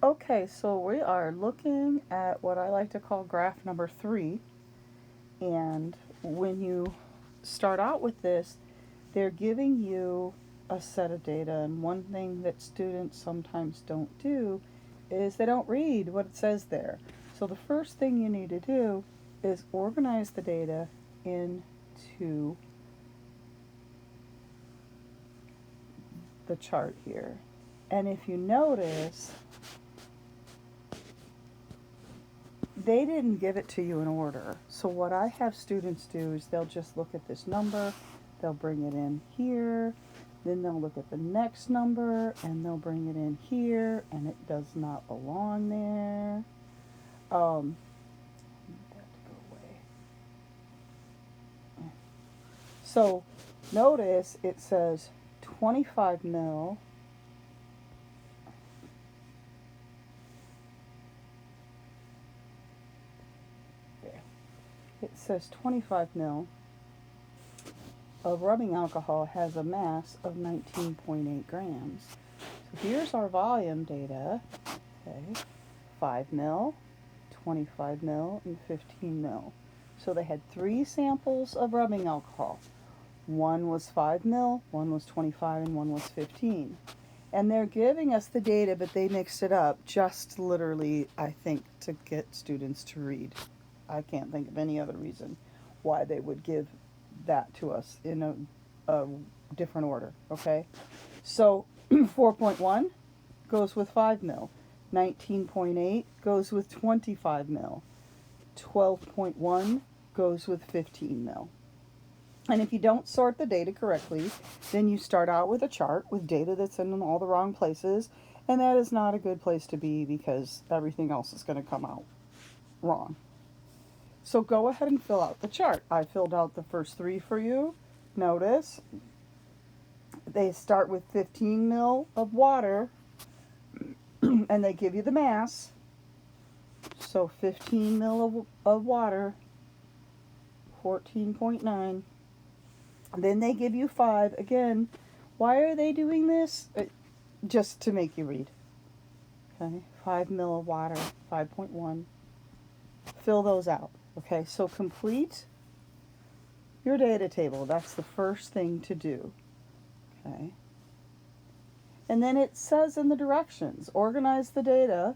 Okay, so we are looking at what I like to call graph number 3. And when you start out with this, they're giving you a set of data. And one thing that students sometimes don't do is they don't read what it says there. So the first thing you need to do is organize the data into the chart here. And if you notice, they didn't give it to you in order. So what I have students do is they'll just look at this number, they'll bring it in here, then they'll look at the next number and they'll bring it in here, and it does not belong there. That to go away. So notice it says 25 mil. There. It says 25 mil of rubbing alcohol has a mass of 19.8 grams. So here's our volume data. Okay, 5 mil, 25 mil, and 15 mil. So they had 3 samples of rubbing alcohol. One was 5 mil, one was 25, and one was 15. And they're giving us the data, but they mixed it up just literally, I think, to get students to read. I can't think of any other reason why they would give that to us in a different order, okay? So 4.1 goes with 5 mil. 19.8 goes with 25 mil. 12.1 goes with 15 mil. And if you don't sort the data correctly, then you start out with a chart with data that's in all the wrong places, and that is not a good place to be because everything else is going to come out wrong. So go ahead and fill out the chart. I filled out the first 3 for you. Notice they start with 15 mil of water and they give you the mass. So 15 mil of water, 14.9. Then they give you 5. Again, why are they doing this? Just to make you read. Okay, 5 mil of water, 5.1. Fill those out. Okay, so complete your data table. That's the first thing to do. Okay. And then it says in the directions, organize the data,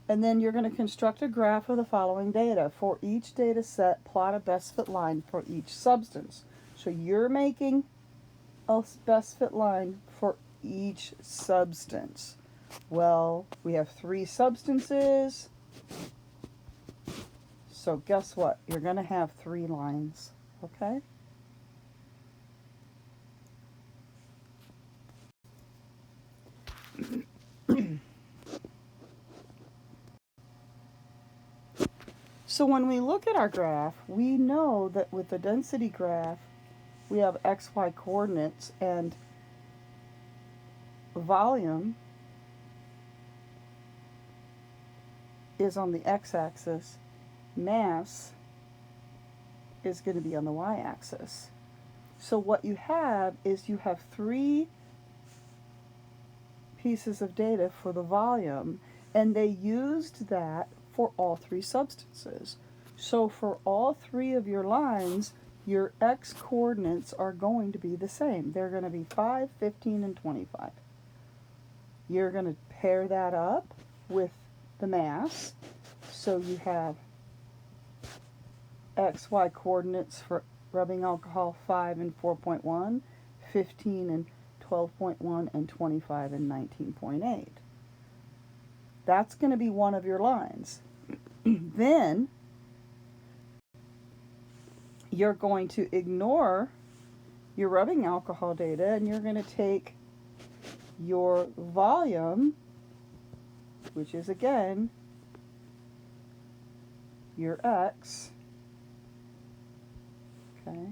and then you're going to construct a graph of the following data. For each data set, plot a best fit line for each substance. So you're making a best fit line for each substance. Well, we have 3 substances. So guess what? You're going to have 3 lines, okay? So when we look at our graph, we know that with the density graph, we have XY coordinates, and volume is on the x-axis, mass is going to be on the y-axis. So what you have is you have 3 pieces of data for the volume, and they used that for all 3 substances. So for all 3 of your lines, your x coordinates are going to be the same. They're going to be 5, 15, and 25. You're going to pair that up with the mass. So you have XY coordinates for rubbing alcohol 5 and 4.1, 15 and 12.1, and 25 and 19.8. That's going to be one of your lines. Then you're going to ignore your rubbing alcohol data, and you're going to take your volume, which is again your x, okay,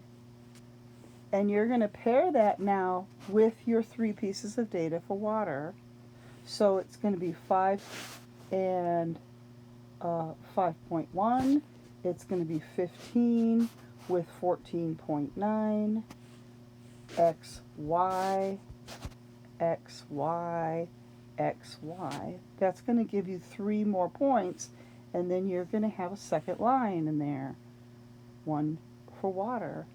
and you're going to pair that now with your 3 pieces of data for water. So it's going to be 5 and 5.1. It's going to be 15 with 14.9, XY, XY, xy. That's going to give you 3 more points, and then you're going to have a second line in there, one for water.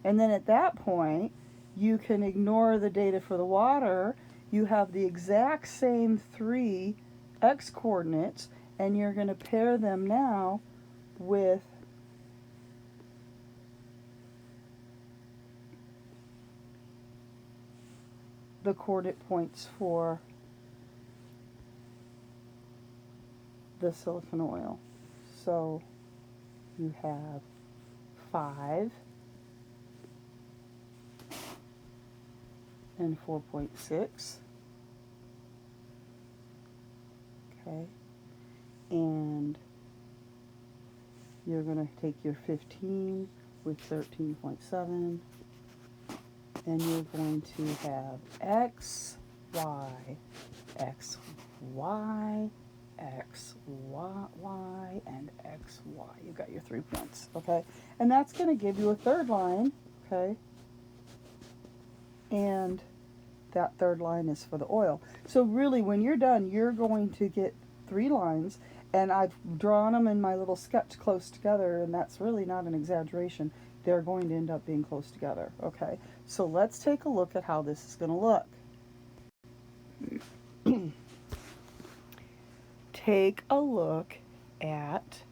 And then at that point, you can ignore the data for the water. You have the exact same 3 x coordinates, and you're going to pair them now with the coordinate points for the silicon oil. So you have 5 and 4.6. Okay. And you're going to take your 15 with 13.7, and you're going to have x, y, x, y, x, y, and x, y. You got your 3 points, okay? And that's going to give you a third line, okay? And that third line is for the oil. So really, when you're done, you're going to get 3 lines, and I've drawn them in my little sketch close together, and that's really not an exaggeration. They're going to end up being close together, okay? So let's take a look at how this is going to look. Take a look at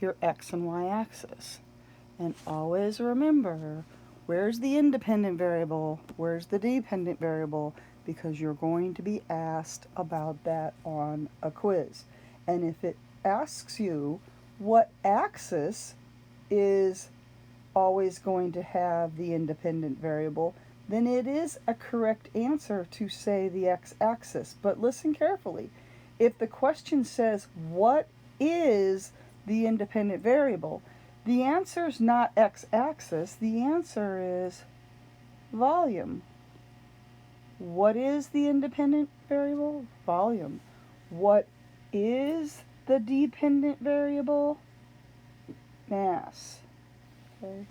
your x and y axis, and always remember, where's the independent variable, where's the dependent variable, because you're going to be asked about that on a quiz. And if it asks you what axis is always going to have the independent variable, then it is a correct answer to say the x-axis. But listen carefully. If the question says, what is the independent variable? The answer is not x-axis. The answer is volume. What is the independent variable? Volume. What is the dependent variable? Mass. Okay.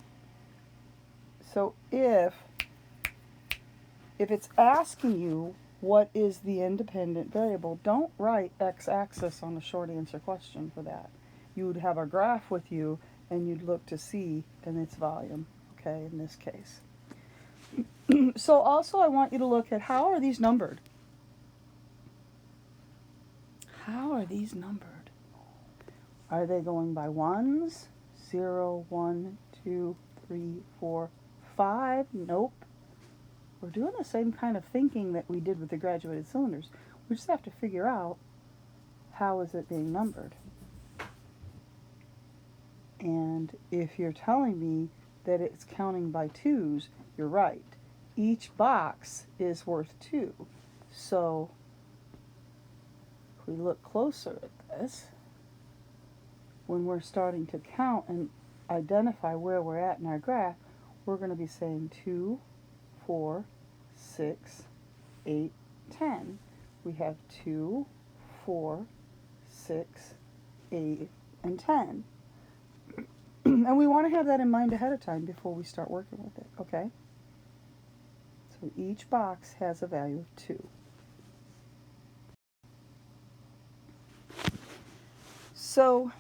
So if it's asking you what is the independent variable, don't write x-axis on the short answer question for that. You would have a graph with you, and you'd look to see, and it's volume, okay, in this case. So also I want you to look at how are these numbered? How are these numbered? Are they going by ones? 0, 1, 2, 3, 4, 5? Nope. We're doing the same kind of thinking that we did with the graduated cylinders. We just have to figure out how is it being numbered. And if you're telling me that it's counting by 2s, you're right. Each box is worth 2. So if we look closer at this, when we're starting to count and identify where we're at in our graph, we're going to be saying 2, 4, 6, 8, 10. We have 2, 4, 6, 8, and 10. And we want to have that in mind ahead of time before we start working with it, okay? So each box has a value of 2. So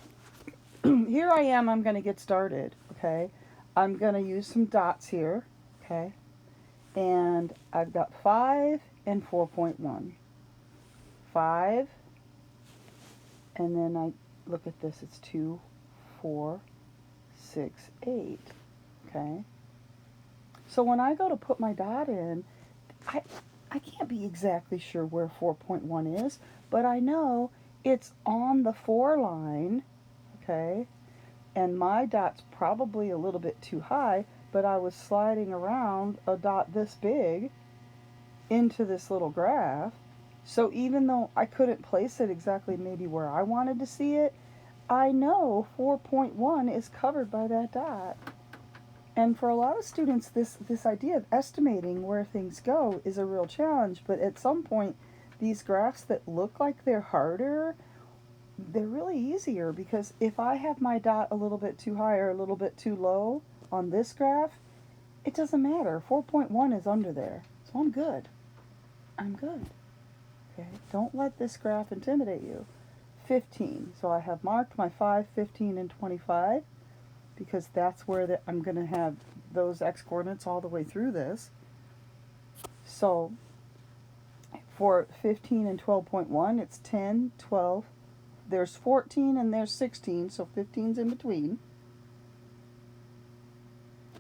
here I am, I'm going to get started, okay? I'm going to use some dots here, okay? And I've got 5 and 4.1. 5, and then I look at this, it's 2, 4, 6, 8, okay? So when I go to put my dot in, I can't be exactly sure where 4.1 is, but I know it's on the 4 line, okay? And my dot's probably a little bit too high, but I was sliding around a dot this big into this little graph. So even though I couldn't place it exactly maybe where I wanted to see it, I know 4.1 is covered by that dot. And for a lot of students, this idea of estimating where things go is a real challenge, but at some point, these graphs that look like they're harder, they're really easier, because if I have my dot a little bit too high or a little bit too low on this graph, it doesn't matter. 4.1 is under there, so I'm good. I'm good. Okay, don't let this graph intimidate you. 15. So I have marked my 5, 15, and 25 because that's where I'm going to have those x-coordinates all the way through this. So for 15 and 12.1, it's 10, 12. There's 14 and there's 16, so 15's in between.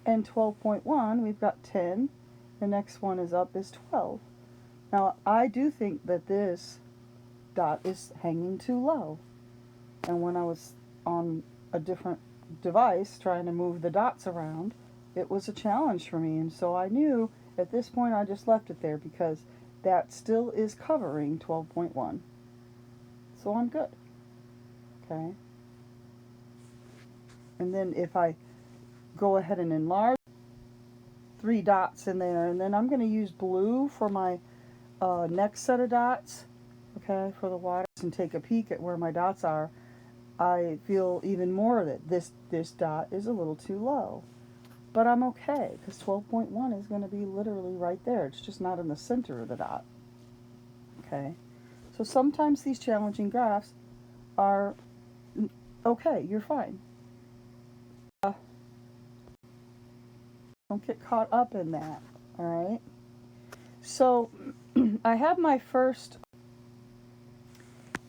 And 12.1, we've got 10. The next one is up is 12. Now, I do think that this dot is hanging too low. And when I was on a different device trying to move the dots around, it was a challenge for me. And so I knew at this point I just left it there because that still is covering 12.1. So I'm good. Okay. And then if I go ahead and enlarge 3 dots in there, and then I'm going to use blue for my next set of dots, okay, for the water, and take a peek at where my dots are. I feel even more that this dot is a little too low. But I'm okay, because 12.1 is going to be literally right there. It's just not in the center of the dot. Okay? So sometimes these challenging graphs are okay, you're fine. Don't get caught up in that, alright? So I have my first,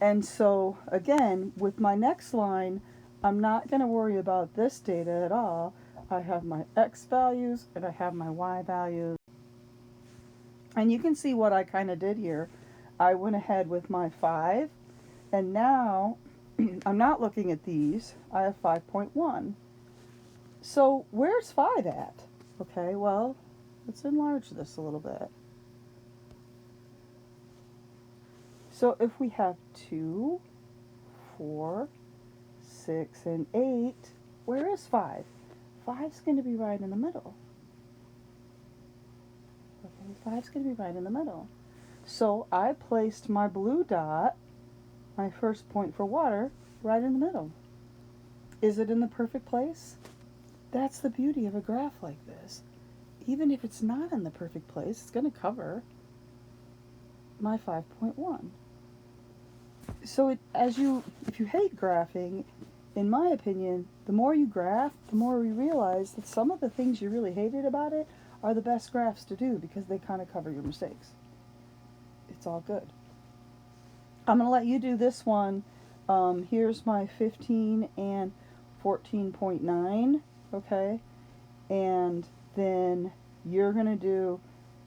and so again, with my next line, I'm not going to worry about this data at all. I have my x values and I have my y values. And you can see what I kind of did here. I went ahead with my 5, and now I'm not looking at these. I have 5.1. So where's 5 at? Okay, well, let's enlarge this a little bit. So if we have 2, 4, 6, and 8, where is 5? 5's going to be right in the middle. Okay, 5's going to be right in the middle. So I placed my blue dot, my first point for water, right in the middle. Is it in the perfect place? That's the beauty of a graph like this. Even if it's not in the perfect place, it's going to cover my 5.1. So if you hate graphing, in my opinion, the more you graph, the more we realize that some of the things you really hated about it are the best graphs to do because they kind of cover your mistakes. It's all good. I'm going to let you do this one. Here's my 15 and 14.9, okay? And then you're going to do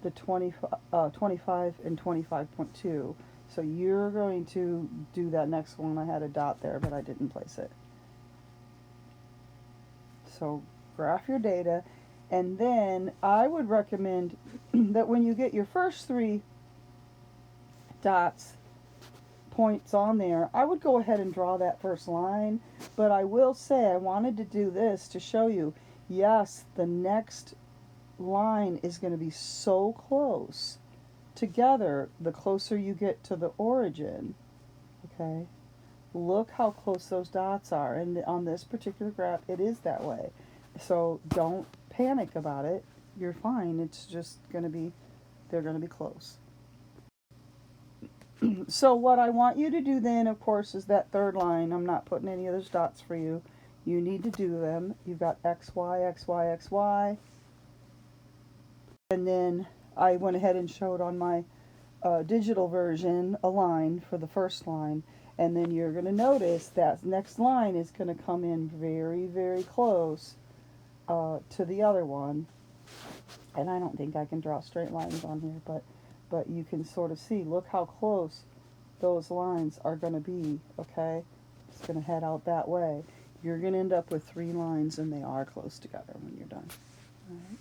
the 25 and 25.2. So you're going to do that next one. I had a dot there, but I didn't place it. So graph your data, and then I would recommend that when you get your first 3 dots, points on there, I would go ahead and draw that first line, but I will say I wanted to do this to show you, yes, the next line is going to be so close together the closer you get to the origin. Okay, look how close those dots are, and on this particular graph it is that way. So don't panic about it, you're fine. It's just going to be, they're going to be close. So what I want you to do then, of course, is that third line. I'm not putting any of those dots for you. You need to do them. You've got x, y, x, y, x, y. And then I went ahead and showed on my digital version a line for the first line. And then you're going to notice that next line is going to come in very, very close to the other one. And I don't think I can draw straight lines on here, but you can sort of see, look how close those lines are going to be, okay? It's going to head out that way. You're going to end up with 3 lines, and they are close together when you're done. All right.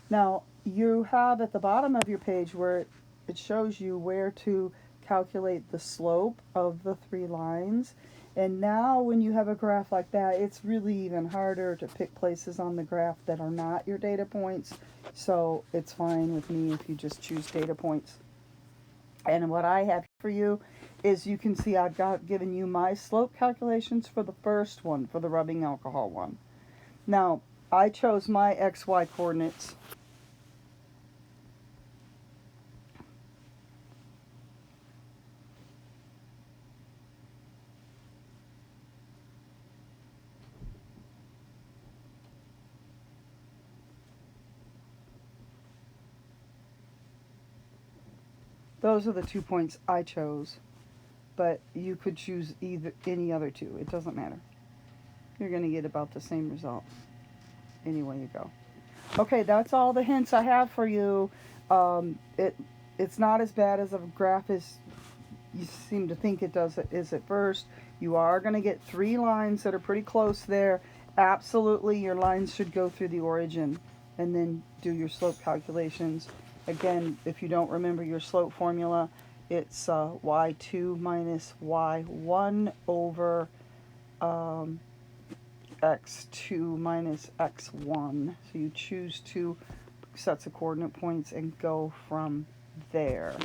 Now, you have at the bottom of your page where it shows you where to calculate the slope of the 3 lines. And now when you have a graph like that, it's really even harder to pick places on the graph that are not your data points. So it's fine with me if you just choose data points. And what I have for you is, you can see I've given you my slope calculations for the first one, for the rubbing alcohol one. Now, I chose my XY coordinates Those are the 2 points I chose, but you could choose any other two. It doesn't matter. You're going to get about the same result any way you go. Okay, that's all the hints I have for you. It's not as bad as a graph as you seem to think it is at first. You are going to get 3 lines that are pretty close there. Absolutely, your lines should go through the origin and then do your slope calculations. Again, if you don't remember your slope formula, it's y2 minus y1 over x2 minus x1. So you choose 2 sets of coordinate points and go from there.